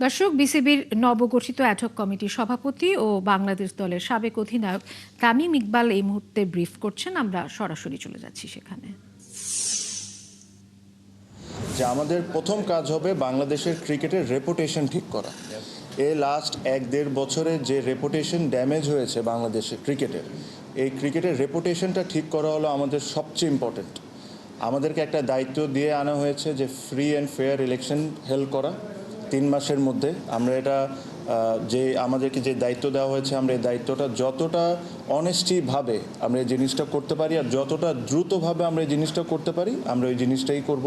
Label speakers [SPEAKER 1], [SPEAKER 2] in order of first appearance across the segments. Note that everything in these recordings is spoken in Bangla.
[SPEAKER 1] দর্শক, বিসিবির নবগঠিত অ্যাডহক কমিটির সভাপতি ও বাংলাদেশ দলের সাবেক অধিনায়ক তামিম ইকবাল এই মুহূর্তে ব্রিফ করছেন। আমরা সরাসরি চলে যাচ্ছি সেখানে।
[SPEAKER 2] যে আমাদের প্রথম কাজ হবে বাংলাদেশের ক্রিকেটের রেপুটেশন ঠিক করা। এই লাস্ট 1-1.5 বছরে যে রেপুটেশন ড্যামেজ হয়েছে বাংলাদেশের ক্রিকেটের, এই ক্রিকেটের রেপুটেশনটা ঠিক করা হলো আমাদের সবচেয়ে ইম্পর্টেন্ট। আমাদেরকে একটা দায়িত্ব দিয়ে আনা হয়েছে যে free and fair election held করা 3 মাসের মধ্যে। আমরা এটা আমাদেরকে যে দায়িত্ব দেওয়া হয়েছে, আমরা এই দায়িত্বটা যতটা অনেস্টিভাবে আমরা এই জিনিসটা করতে পারি আর যতটা দ্রুতভাবে আমরা এই জিনিসটা করতে পারি, আমরা ওই জিনিসটাই করব।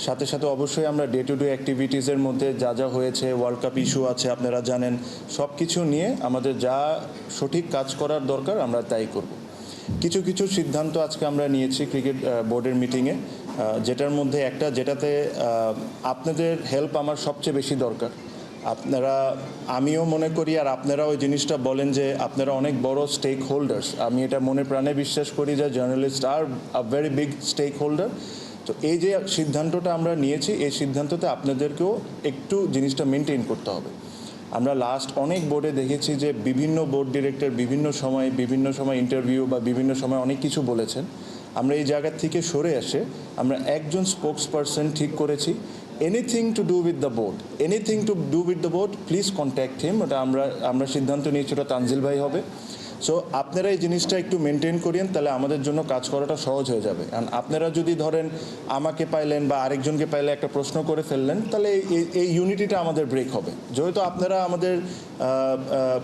[SPEAKER 2] সাথে সাথে অবশ্যই আমরা ডে টু ডে অ্যাক্টিভিটিসের মধ্যে যা যা হয়েছে, ওয়ার্ল্ড কাপ ইস্যু আছে আপনারা জানেন, সব কিছু নিয়ে আমাদের যা সঠিক কাজ করার দরকার আমরা তাই করব। কিছু কিছু সিদ্ধান্ত আজকে আমরা নিয়েছি ক্রিকেট বোর্ডের মিটিংয়ে, যেটার মধ্যে একটা যেটাতে আপনাদের হেল্প আমার সবচেয়ে বেশি দরকার। আমিও মনে করি আর আপনারা ওই জিনিসটা বলেন যে আপনারা অনেক বড় স্টেক হোল্ডার্স। আমি এটা মনে প্রাণে বিশ্বাস করি যে জার্নালিস্ট আর a very big stakeholder. তো এই যে সিদ্ধান্তটা আমরা নিয়েছি, এই সিদ্ধান্ততে আপনাদেরকেও একটু জিনিসটা মেনটেন করতে হবে। আমরা লাস্ট অনেক বোর্ডে দেখেছি যে বিভিন্ন বোর্ড ডিরেক্টর বিভিন্ন সময় ইন্টারভিউ বা বিভিন্ন সময় অনেক কিছু বলেছেন। আমরা এই জায়গার থেকে সরে এসে আমরা একজন স্পোকস পারসন ঠিক করেছি। Anything to do with the board please contact him. ওটা আমরা সিদ্ধান্ত নিয়েছি, ওটা তানজিল ভাই হবে। সো আপনারা এই জিনিসটা একটু মেনটেন করেন, তাহলে আমাদের জন্য কাজ করাটা সহজ হয়ে যাবে। কারণ আপনারা যদি ধরেন আমাকে পাইলেন বা আরেকজনকে পাইলে একটা প্রশ্ন করে ফেললেন, তাহলে এই ইউনিটিটা আমাদের ব্রেক হবে। যেহেতু আপনারা আমাদের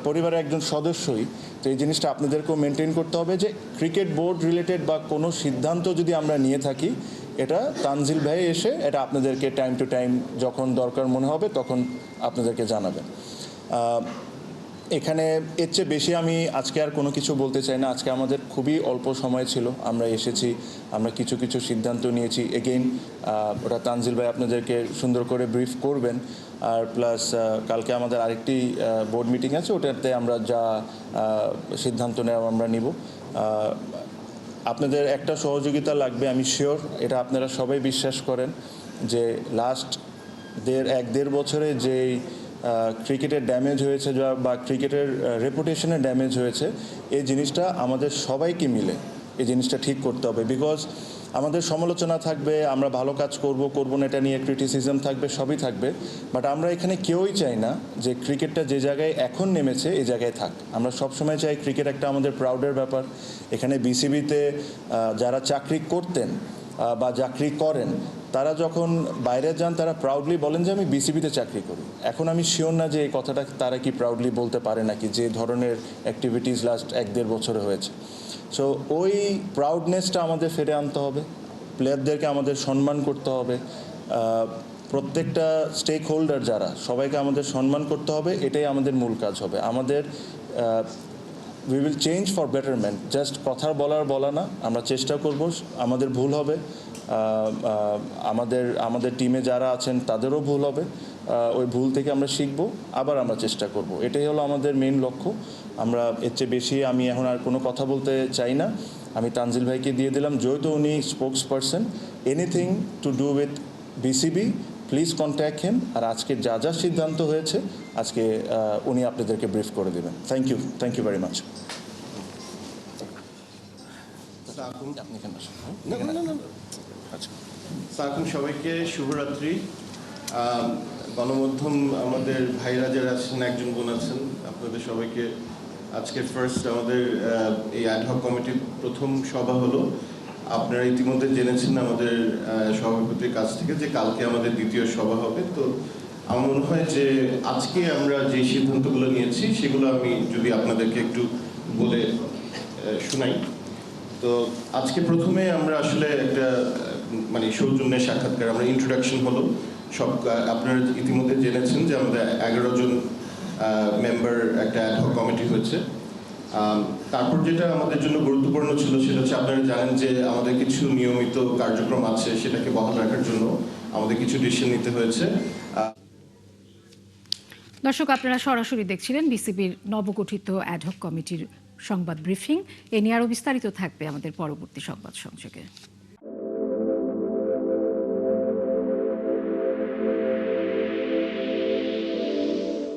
[SPEAKER 2] পরিবারের একজন সদস্যই, তো এই জিনিসটা আপনাদেরকেও মেনটেন করতে হবে যে ক্রিকেট বোর্ড রিলেটেড বা কোনো সিদ্ধান্ত যদি আমরা নিয়ে থাকি, এটা তানজিল ভাই এসে এটা আপনাদেরকে টাইম টু টাইম যখন দরকার মনে হবে তখন আপনাদেরকে জানাবেন। এখানে এর চেয়ে বেশি আমি আজকে আর কোনো কিছু বলতে চাই না। আজকে আমাদের খুবই অল্প সময় ছিল, আমরা এসেছি, আমরা কিছু কিছু সিদ্ধান্ত নিয়েছি। এগেইন ওটা তানজিল ভাই আপনাদেরকে সুন্দর করে ব্রিফ করবেন। আর প্লাস কালকে আমাদের আরেকটি বোর্ড মিটিং আছে, ওটাতে আমরা যা সিদ্ধান্ত নেওয়া আমরা নিব। আপনাদের একটা সহযোগিতা লাগবে, আমি শিওর এটা আপনারা সবাই বিশ্বাস করেন যে লাস্ট 1-1.5 বছরে যেই ক্রিকেটের ড্যামেজ হয়েছে বা ক্রিকেটের রেপুটেশনের ড্যামেজ হয়েছে, এই জিনিসটা আমাদের সবাইকে মিলে এই জিনিসটা ঠিক করতে হবে। বিকজ আমাদের সমালোচনা থাকবে, আমরা ভালো কাজ করব না এটা নিয়ে ক্রিটিসিজম থাকবে, সবই থাকবে। বাট আমরা এখানে কেউই চাই না যে ক্রিকেটটা যে জায়গায় এখন নেমেছে এই জায়গায় থাক। আমরা সবসময় চাই ক্রিকেট একটা আমাদের প্রাউডের ব্যাপার। এখানে বিসিবিতে যারা চাকরি করতেন বা চাকরি করেন, তারা যখন বাইরে যান তারা প্রাউডলি বলেন যে আমি বিসিবিতে চাকরি করি। এখন আমি শিওর না যে এই কথাটা তারা কি প্রাউডলি বলতে পারে নাকি, যে ধরনের অ্যাক্টিভিটিস লাস্ট 1-1.5 বছরে হয়েছে। সো ওই প্রাউডনেসটা আমাদের ফিরে আনতে হবে, প্লেয়ারদেরকে আমাদের সম্মান করতে হবে, প্রত্যেকটা স্টেক হোল্ডার যারা সবাইকে আমাদের সম্মান করতে হবে। এটাই আমাদের মূল কাজ হবে। আমাদের we will change for betterment. Just কথা বলা না, আমরা চেষ্টা করব। আমাদের ভুল হবে, আমাদের টিমে যারা আছেন তাদেরও ভুল হবে, ওই ভুল থেকে আমরা শিখব, আবার আমরা চেষ্টা করব। এটাই হলো আমাদের মেইন লক্ষ্য। আমরা এর চেয়ে বেশি আমি এখন আর কোনো কথা বলতে চাই না। আমি তানজিল ভাইকে দিয়ে দিলাম, যেহেতু উনি spokesperson. Anything to do with BCB please contact him. আর আজকে যা যা সিদ্ধান্ত হয়েছে আজকে উনি আপনাদেরকে ব্রিফ করে দেবেন। Thank you very much.
[SPEAKER 3] সবাইকে শুভরাত্রি। গণমাধ্যম আমাদের ভাইরা যারা আছেন, একজন বোন আছেন, আপনাদের সবাইকে আজকে ফার্স্ট আমাদের এই অ্যাডহক কমিটির প্রথম সভা হলো। আপনারা ইতিমধ্যে জেনেছেন আমাদের সভাপতির কাছ থেকে যে কালকে আমাদের দ্বিতীয় সভা হবে। তো আমার মনে হয় যে আজকে আমরা যে সিদ্ধান্তগুলো নিয়েছি সেগুলো আমি যদি আপনাদেরকে একটু বলে শোনাই। তো আজকে প্রথমে আমরা আসলে একটা সৌজন্যের সাক্ষাৎকার, আমরা ইন্ট্রোডাকশন হলো। আপনারা ইতিমধ্যে জেনেছেন যে আমাদের 11 জন মেম্বার একটা অ্যাডহক কমিটি হয়েছে। তারপর যেটা আমাদের জন্য গুরুত্বপূর্ণ ছিল সেটা হচ্ছে, আপনারা জানেন যে আমাদের কিছু নিয়মিত কার্যক্রম আছে, সেটাকে বহাল রাখার জন্য আমাদের কিছু ডিসিশন নিতে হয়েছে।
[SPEAKER 1] দর্শক, আপনারা সরাসরি দেখছিলেন বিসিবির নবগঠিত অ্যাডহক কমিটির সংবাদ ব্রিফিং। এ নিয়ে আরও বিস্তারিত থাকবে আমাদের পরবর্তী সংবাদ সংযোগে।